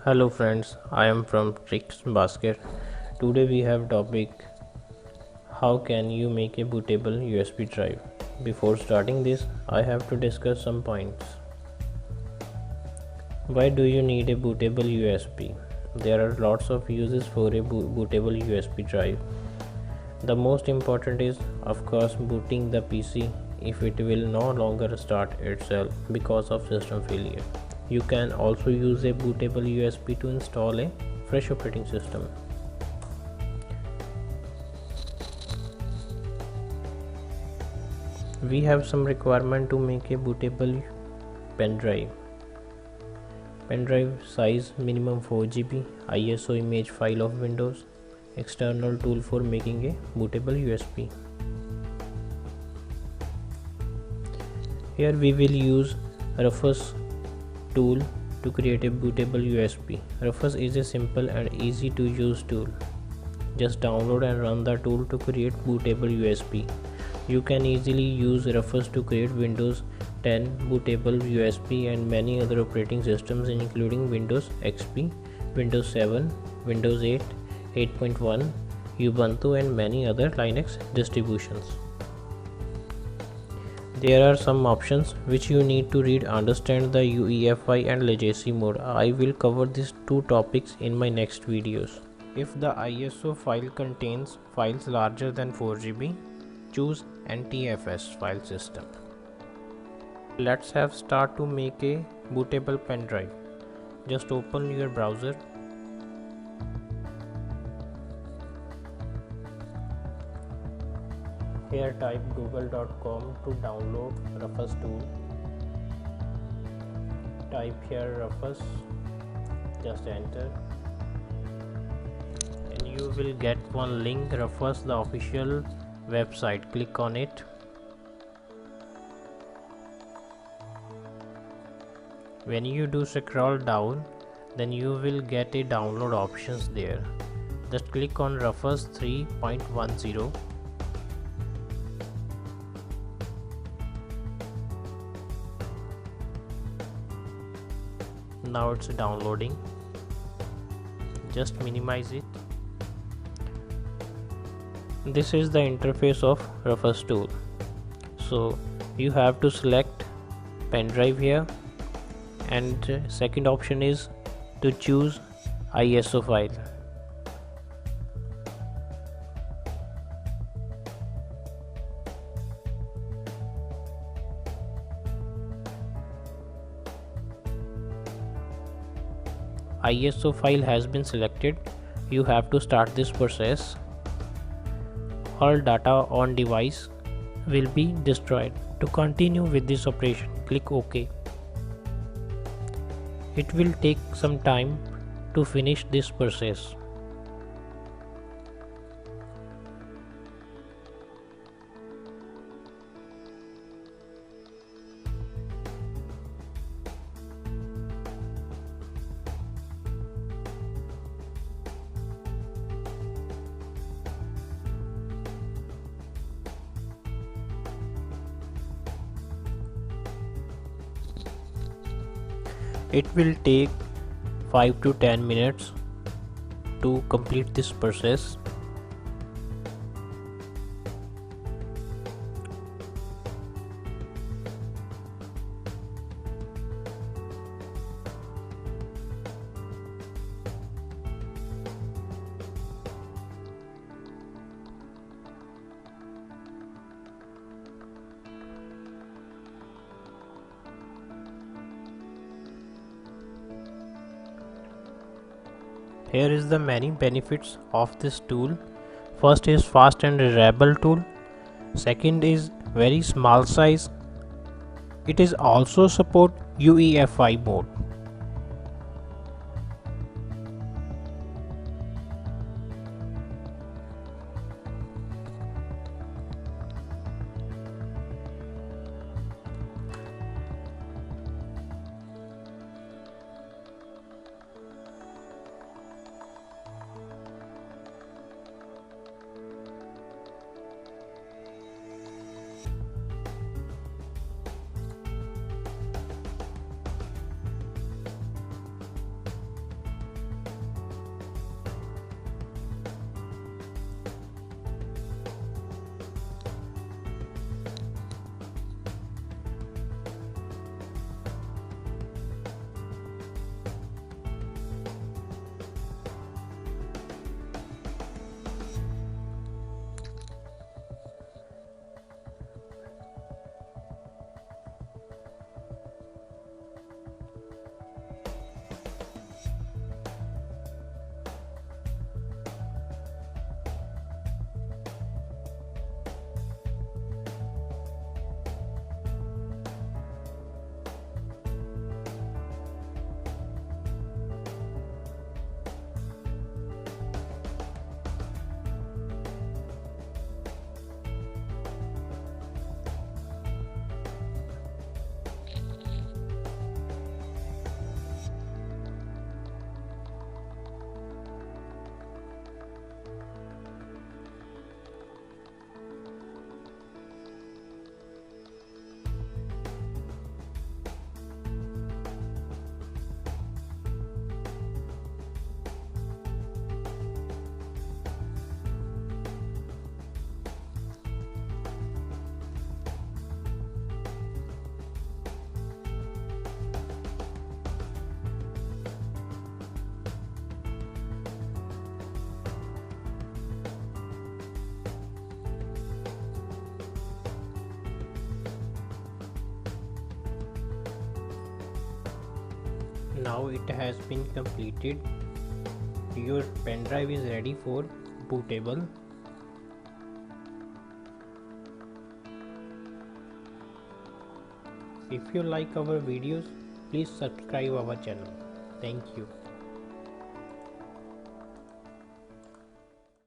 Hello friends, I am from Tricks Basket. Today we have topic how can you make a bootable USB drive. Before starting this, I have to discuss some points. Why do you need a bootable USB? There are lots of uses for a bootable USB drive. The most important is of course booting the PC if it will no longer start itself because of system failure. You can also use a bootable USB to install a fresh operating system. We have some requirement to make a bootable pen drive. Pen drive size minimum 4 GB, ISO image file of Windows, external tool for making a bootable USB. Here we will use Rufus tool to create a bootable USB. Rufus is a simple and easy to use tool. Just download and run the tool to create bootable USB. You can easily use Rufus to create Windows 10 bootable USB and many other operating systems including Windows XP, Windows 7, Windows 8, 8.1, Ubuntu and many other Linux distributions. There are some options which you need to read understand the UEFI and legacy mode. I will cover these two topics in my next videos. If the ISO file contains files larger than 4 GB, choose NTFS file system. Let's have start to make a bootable pen drive. Just open your browser. Here type google.com to download Rufus tool. Type here Rufus, just enter. And you will get one link, Rufus the official website. Click on it. When you do scroll down, then you will get a download options there. Just click on Rufus 3.10. Now it's downloading. Just minimize it. This is the interface of Rufus tool. So you have to select pen drive here, and second option is to choose ISO file. ISO file has been selected. You have to start this process. All data on device will be destroyed. To continue with this operation, click OK. It will take some time to finish this process. It will take 5 to 10 minutes to complete this process. Here is the many benefits of this tool. First is fast and reliable tool. Second is very small size. It is also support UEFI mode. Now it has been completed. Your pen drive is ready for bootable. If you like our videos, please subscribe our channel. Thank you.